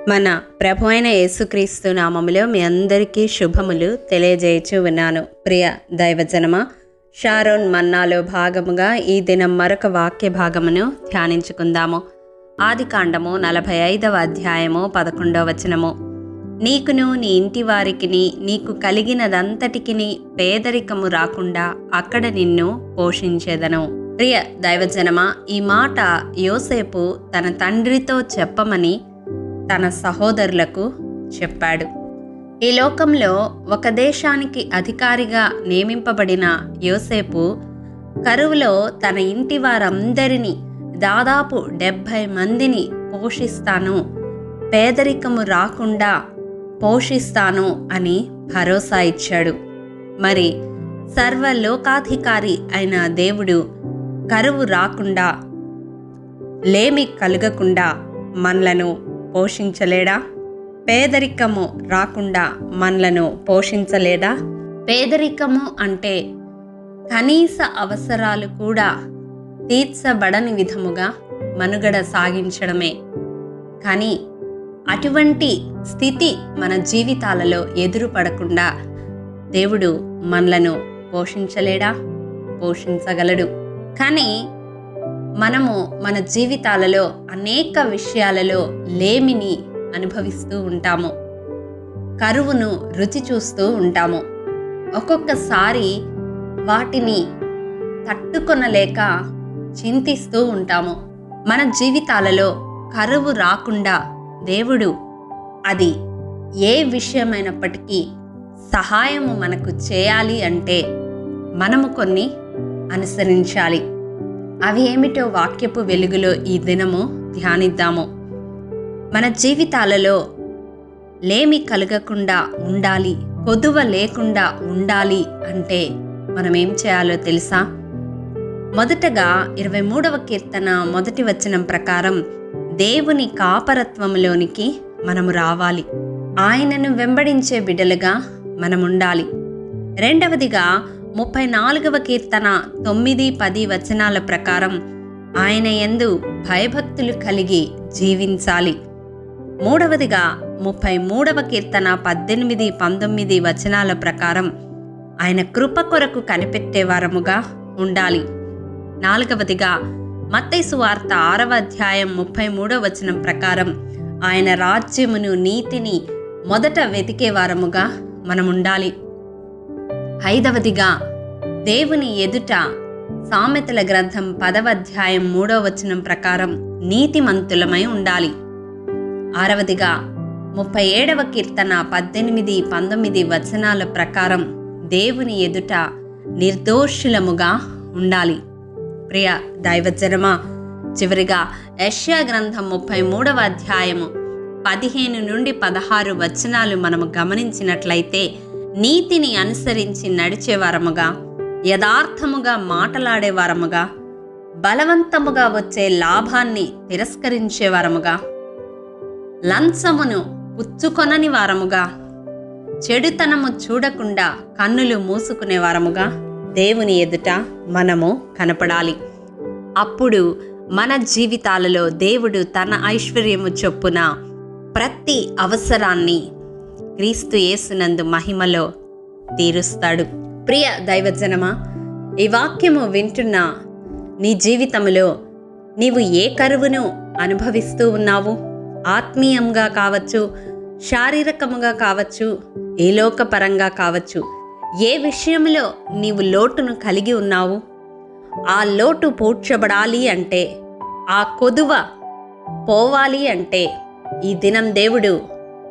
మన ప్రభు అయిన యేసుక్రీస్తు నామములో మీ అందరికీ శుభములు తెలియజేయచూ ఉన్నాను. ప్రియ దైవజనమ, షారోన్ మన్నాలో భాగముగా ఈ దినం మరొక వాక్య భాగమును ధ్యానించుకుందాము. ఆదికాండము 45వ అధ్యాయము 11వ వచనము. నీకును నీ ఇంటి వారికిని నీకు కలిగినదంతటికిని పేదరికము రాకుండా అక్కడ నిన్ను పోషించేదను. ప్రియ దైవజనమ, ఈ మాట యోసేపు తన తండ్రితో చెప్పమని తన సహోదరులకు చెప్పాడు. ఈ లోకంలో ఒక దేశానికి అధికారిగా నియమింపబడిన యోసేపు కరువులో తన ఇంటి వారందరినీ దాదాపు 70 మందిని పోషిస్తాను, పేదరికము రాకుండా పోషిస్తాను అని భరోసా ఇచ్చాడు. మరి సర్వలోకాధికారి అయిన దేవుడు కరువు రాకుండా, లేమి కలగకుండా మనలను పోషించలేడా? పేదరికము రాకుండా మనలను పోషించలేడా? పేదరికము అంటే కనీస అవసరాలు కూడా తీర్చబడని విధముగా మనుగడ సాగించడమే. కానీ అటువంటి స్థితి మన జీవితాలలో ఎదురుపడకుండా దేవుడు మనలను పోషించలేడా? పోషించగలడు. కానీ మనము మన జీవితాలలో అనేక విషయాలలో లేమిని అనుభవిస్తూ ఉంటాము, కరువును రుచి చూస్తూ ఉంటాము. ఒక్కొక్కసారి వాటిని తట్టుకొనలేక చింతిస్తూ ఉంటాము. మన జీవితాలలో కరువు రాకుండా దేవుడు అది ఏ విషయమైనప్పటికీ సహాయము మనకు చేయాలి అంటే మనము కొన్ని అనుసరించాలి. అవి ఏమిటో వాక్యపు వెలుగులో ఈ దినము ధ్యానిద్దాము. మన జీవితాలలో లేమి కలగకుండా ఉండాలి, కొదువ లేకుండా ఉండాలి అంటే మనం ఏం చేయాలో తెలుసా? మొదటగా 23వ కీర్తన 1వ వచనం ప్రకారం దేవుని కాపరత్వములోనికి మనము రావాలి. ఆయనను వెంబడించే బిడ్డలుగా మనముండాలి. రెండవదిగా 34వ కీర్తన 9-10 వచనాల ప్రకారం ఆయన యందు భయభక్తులు కలిగి జీవించాలి. మూడవదిగా 33వ కీర్తన 18-19 వచనాల ప్రకారం ఆయన కృప కొరకు కనిపెట్టే వారముగా ఉండాలి. నాలుగవదిగా మత్తయి సువార్త 6వ అధ్యాయం 33వ వచనం ప్రకారం ఆయన రాజ్యమును నీతిని మొదట వెతికే వారముగా మనముండాలి. ఐదవదిగా దేవుని ఎదుట సామెతల గ్రంథం 10వ అధ్యాయం 3వ వచనం ప్రకారం నీతిమంతులమై ఉండాలి. ఆరవదిగా 37వ కీర్తన 18-19 వచనాల ప్రకారం దేవుని ఎదుట నిర్దోషులముగా ఉండాలి. ప్రియ దైవజనమా, చివరిగా యెషయా గ్రంథం 33వ అధ్యాయము 15-16 వచనాలు మనము గమనించినట్లయితే నీతిని అనుసరించి నడిచేవారముగా, యథార్థముగా మాటలాడేవారముగా, బలవంతముగా వచ్చే లాభాన్ని తిరస్కరించేవారముగా, లంచమును పుచ్చుకొనని వారముగా, చెడుతనము చూడకుండా కన్నులు మూసుకునే వారముగా దేవుని ఎదుట మనము కనపడాలి. అప్పుడు మన జీవితాలలో దేవుడు తన ఐశ్వర్యము చొప్పున ప్రతి అవసరాన్ని క్రీస్తు యేసునందు మహిమలో తీరుస్తాడు. ప్రియ దైవజనమా, ఈ వాక్యము వింటున్న నీ జీవితంలో నీవు ఏ కరువును అనుభవిస్తూ ఉన్నావు? ఆత్మీయంగా కావచ్చు, శారీరకముగా కావచ్చు, ఏ లోకపరంగా కావచ్చు, ఏ విషయంలో నీవు లోటును కలిగి ఉన్నావు? ఆ లోటు పూడ్చబడాలి అంటే, ఆ కొదువ పోవాలి అంటే ఈ దినం దేవుడు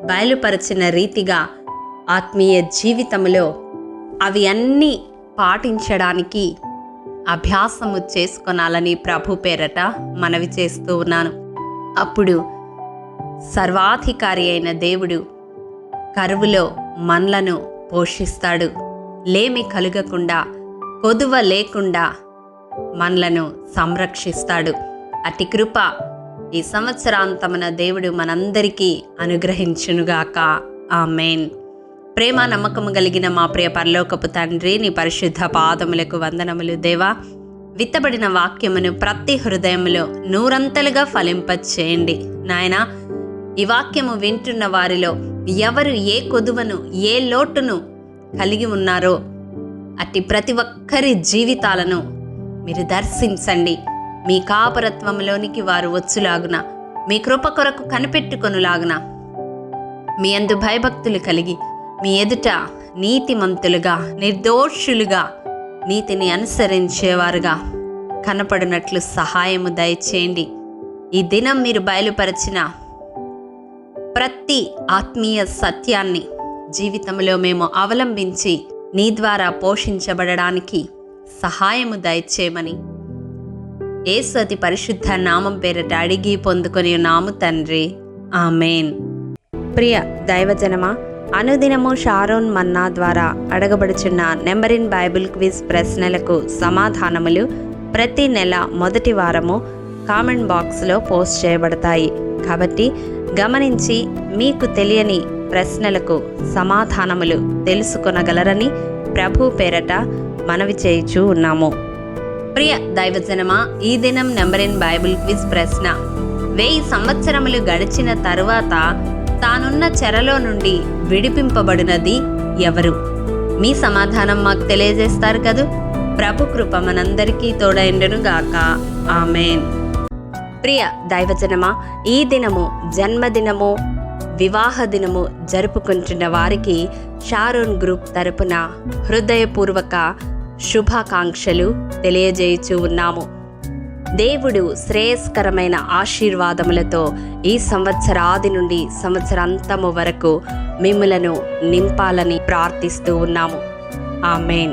బయలుపరిచిన రీతిగా ఆత్మీయ జీవితంలో అవి అన్నీ పాటించడానికి అభ్యాసము చేసుకొనాలని ప్రభు పేరట మనవి చేస్తూ ఉన్నాను. అప్పుడు సర్వాధికారి అయిన దేవుడు కరువులో మనలను పోషిస్తాడు. లేమి కలుగకుండా, కొదువ లేకుండా మనలను సంరక్షిస్తాడు. అతి కృప ఈ సంవత్సరాంతమున దేవుడు మనందరికీ అనుగ్రహించునుగాక. ఆమేన్. ప్రేమ నమ్మకము కలిగిన మా ప్రియ పరలోకపు తండ్రి, నీ పరిశుద్ధ పాదములకు వందనములు. దేవా, విత్తబడిన వాక్యమును ప్రతి హృదయములో నూరంతలుగా ఫలింపచేయండి. నాయనా, ఈ వాక్యము వింటున్న వారిలో ఎవరు ఏ కొదువను ఏ లోటును కలిగి ఉన్నారో అట్టి ప్రతి ఒక్కరి జీవితాలను మీరు దర్శించండి. మీ కాపరత్వంలోనికి వారు వచ్చులాగున, మీ కృప కొరకు కనిపెట్టుకొనులాగున, మీ యందు భయభక్తులు కలిగి మీ ఎదుట నీతిమంతులుగా, నిర్దోషులుగా, నీతిని అనుసరించేవారుగా కనపడినట్లు సహాయము దయచేయండి. ఈ దినం మీరు బయలుపరిచిన ప్రతి ఆత్మీయ సత్యాన్ని జీవితంలో మేము అవలంబించి నీ ద్వారా పోషించబడడానికి సహాయము దయచేయమని యేసు అతి పరిశుద్ధ నామం పేరట అడిగి పొందుకొని ఉన్నాము తండ్రి, ఆమేన్. ప్రియ దైవజనమా, అనుదినము షారోన్ మన్నా ద్వారా అడగబడుచున్న నెంబర్ ఇన్ బైబిల్ క్విజ్ ప్రశ్నలకు సమాధానములు ప్రతి నెల మొదటి వారము కామెంట్ బాక్స్లో పోస్ట్ చేయబడతాయి. కాబట్టి గమనించి మీకు తెలియని ప్రశ్నలకు సమాధానములు తెలుసుకొనగలరని ప్రభు పేరట మనవి చేయుచూ ఉన్నాము. ప్రియ దైవజనమా, ఈ దినం నెంబర్ ఇన్ బైబిల్ క్విజ్ ప్రశ్న: 1000 సంవత్సరములు గడిచిన తరువాత తానున్న చెరలో నుండి విడిపింపబడినది ఎవరు? మీ సమాధానం మాకు తెలియజేస్తారు కదూ. ప్రభు కృప మనందరికీ తోడైండును గాక, ఆమేన్. ప్రియ దైవజనమా, ఈ దినము జన్మదినము, వివాహ దినము జరుపుకుంటున్న వారికి షారోన్ గ్రూప్ తరపున హృదయపూర్వక శుభాకాంక్షలు తెలియజేయుచూ ఉన్నాము. దేవుడు శ్రేయస్కరమైన ఆశీర్వాదములతో ఈ సంవత్సరాది నుండి సంవత్సరాంతము వరకు మిమ్ములను నింపాలని ప్రార్థిస్తూ ఉన్నాము. ఆమేన్.